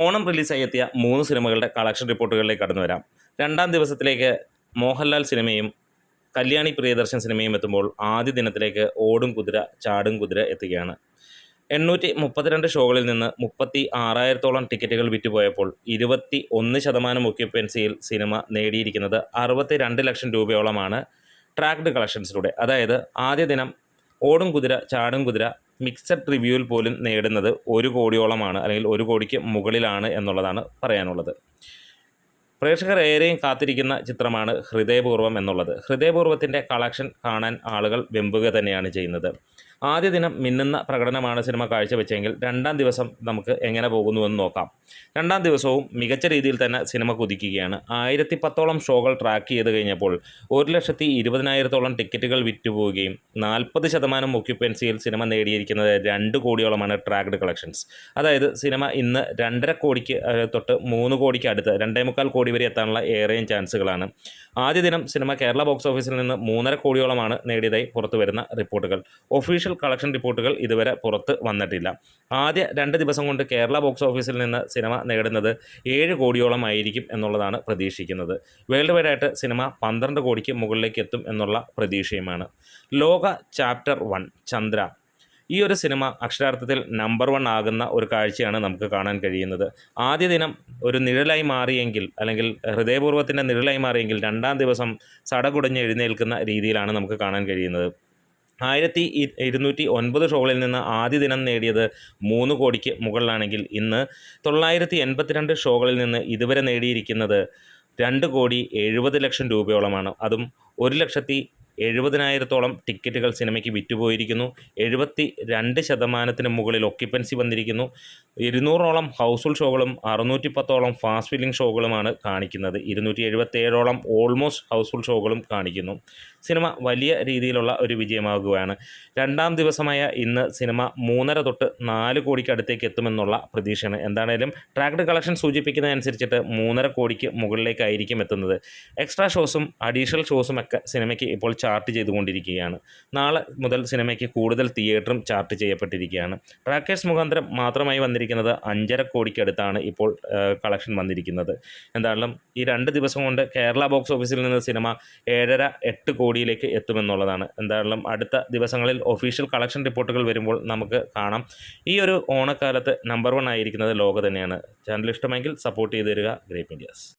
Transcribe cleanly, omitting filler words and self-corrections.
ഓണം റിലീസായി എത്തിയ 3 സിനിമകളുടെ കളക്ഷൻ റിപ്പോർട്ടുകളിലേക്ക് കടന്നു വരാം. രണ്ടാം ദിവസത്തിലേക്ക് മോഹൻലാൽ സിനിമയും കല്യാണി പ്രിയദർശൻ സിനിമയും എത്തുമ്പോൾ ആദ്യ ദിനത്തിലേക്ക് ഓടും കുതിര ചാടും കുതിര എത്തുകയാണ്. 832 ഷോകളിൽ നിന്ന് 36,000-ഓളം ടിക്കറ്റുകൾ വിറ്റുപോയപ്പോൾ 21% ഒക്യുപ്പൻസിയിൽ സിനിമ നേടിയിരിക്കുന്നത് 62 ലക്ഷം രൂപയോളമാണ് ട്രാക്ഡ് കളക്ഷൻസിലൂടെ. അതായത് ആദ്യ ദിനം ഓടും കുതിര ചാടും കുതിര മിക്സഡ് റിവ്യൂവിൽ പോലും നേടുന്നത് 1 കോടിയോളമാണ്, അല്ലെങ്കിൽ 1 കോടിക്ക് മുകളിലാണ് എന്നുള്ളതാണ് പറയാനുള്ളത്. പ്രേക്ഷകർ ഏറെയും കാത്തിരിക്കുന്ന ചിത്രമാണ് ഹൃദയപൂർവ്വം എന്നുള്ളത്. ഹൃദയപൂർവ്വത്തിൻ്റെ കളക്ഷൻ കാണാൻ ആളുകൾ വെമ്പുക തന്നെയാണ് ചെയ്യുന്നത്. ആദ്യ ദിനം മിന്നുന്ന പ്രകടനമാണ് സിനിമ കാഴ്ചവെച്ചെങ്കിൽ രണ്ടാം ദിവസം നമുക്ക് എങ്ങനെ പോകുന്നുവെന്ന് നോക്കാം. രണ്ടാം ദിവസവും മികച്ച രീതിയിൽ തന്നെ സിനിമ കുതിക്കുകയാണ്. 1010ഓളം ഷോകൾ ട്രാക്ക് ചെയ്ത് കഴിഞ്ഞപ്പോൾ 1,20,000-ഓളം ടിക്കറ്റുകൾ വിറ്റുപോവുകയും 40% ഒക്യുപ്പൻസിയിൽ സിനിമ നേടിയിരിക്കുന്നത് 2 കോടിയോളമാണ് ട്രാക്ഡ് കളക്ഷൻസ്. അതായത് സിനിമ ഇന്ന് 2.5 കോടിക്ക് തൊട്ട് 3 കോടിക്ക് അടുത്ത് 2.25 കോടി വരെ എത്താനുള്ള ഏറെയും ചാൻസുകളാണ്. ആദ്യ ദിനം സിനിമ കേരള ബോക്സ് ഓഫീസിൽ നിന്ന് 3.5 കോടിയോളമാണ് നേടിയതായി പുറത്തു വരുന്ന റിപ്പോർട്ടുകൾ. ഒഫീഷ്യൽ കളക്ഷൻ റിപ്പോർട്ടുകൾ ഇതുവരെ പുറത്ത് വന്നിട്ടില്ല. ആദ്യ 2 ദിവസം കൊണ്ട് കേരള ബോക്സ് ഓഫീസിൽ നിന്ന് സിനിമ നേടുന്നത് 7 കോടിയോളം ആയിരിക്കും എന്നുള്ളതാണ് പ്രതീക്ഷിക്കുന്നത്. വേൾഡ് വൈഡായിട്ട് സിനിമ 12 കോടിക്ക് മുകളിലേക്ക് എത്തും എന്നുള്ള പ്രതീക്ഷയുമാണ്. ലോക ചാപ്റ്റർ 1 ചന്ദ്ര, ഈ ഒരു സിനിമ അക്ഷരാർത്ഥത്തിൽ നമ്പർ 1 ആകുന്ന ഒരു കാഴ്ചയാണ് നമുക്ക് കാണാൻ കഴിയുന്നത്. ആദ്യ ദിനം ഒരു നിഴലായി മാറിയെങ്കിൽ, അല്ലെങ്കിൽ ഹൃദയപൂർവ്വത്തിൻ്റെ നിഴലായി മാറിയെങ്കിൽ രണ്ടാം ദിവസം സടകുടഞ്ഞ് എഴുന്നേൽക്കുന്ന രീതിയിലാണ് നമുക്ക് കാണാൻ കഴിയുന്നത്. 1209 ഷോകളിൽ നിന്ന് ആദ്യ ദിനം നേടിയത് 3 കോടിക്ക് മുകളിലാണെങ്കിൽ ഇന്ന് 982 ഷോകളിൽ നിന്ന് ഇതുവരെ നേടിയിരിക്കുന്നത് 2,70,00,000 രൂപയോളമാണ്. അതും 1,70,70,000-ഓളം ടിക്കറ്റുകൾ സിനിമയ്ക്ക് വിറ്റുപോയിരിക്കുന്നു. 72% മുകളിൽ ഒക്യുപ്പൻസി വന്നിരിക്കുന്നു. 200ഓളം ഹൗസ്ഫുൾ ഷോകളും 610ഓളം ഫാസ്റ്റ് ഫില്ലിംഗ് ഷോകളുമാണ് കാണിക്കുന്നത്. 277ഓളം ഓൾമോസ്റ്റ് ഹൗസ്ഫുൾ ഷോകളും കാണിക്കുന്നു. സിനിമ വലിയ രീതിയിലുള്ള ഒരു വിജയമാകുകയാണ്. രണ്ടാം ദിവസമായ ഇന്ന് സിനിമ 3.5 തൊട്ട് 4 കോടിക്ക് അടുത്തേക്ക് എത്തുമെന്നുള്ള പ്രതീക്ഷയാണ്. എന്താണേലും ട്രാക്ഡ് കളക്ഷൻ സൂചിപ്പിക്കുന്നതനുസരിച്ചിട്ട് 3.5 കോടിക്ക് മുകളിലേക്കായിരിക്കും എത്തുന്നത്. എക്സ്ട്രാ ഷോസും അഡീഷണൽ ഷോസും ഒക്കെ സിനിമയ്ക്ക് ഇപ്പോൾ ചാർട്ട് ചെയ്തുകൊണ്ടിരിക്കുകയാണ്. നാളെ മുതൽ സിനിമയ്ക്ക് കൂടുതൽ തിയേറ്ററും ചാർട്ട് ചെയ്യപ്പെട്ടിരിക്കുകയാണ്. ട്രാക്കേഴ്സ് മുഖാന്തരം മാത്രമായി വന്നിരിക്കുന്നത് 5.5 കോടിക്ക് അടുത്താണ് ഇപ്പോൾ കളക്ഷൻ വന്നിരിക്കുന്നത്. എന്തായാലും ഈ 2 ദിവസം കൊണ്ട് കേരള ബോക്സ് ഓഫീസിൽ നിന്ന് സിനിമ 7.5-8 കോടിയിലേക്ക് എത്തുമെന്നുള്ളതാണ്. എന്തായാലും അടുത്ത ദിവസങ്ങളിൽ ഒഫീഷ്യൽ കളക്ഷൻ റിപ്പോർട്ടുകൾ വരുമ്പോൾ നമുക്ക് കാണാം. ഈ ഒരു ഓണക്കാലത്ത് നമ്പർ 1 ആയിരിക്കുന്നത് ലോക തന്നെയാണ്. ചാനൽ ഇഷ്ടമെങ്കിൽ സപ്പോർട്ട് ചെയ്ത് തരിക. Great medias.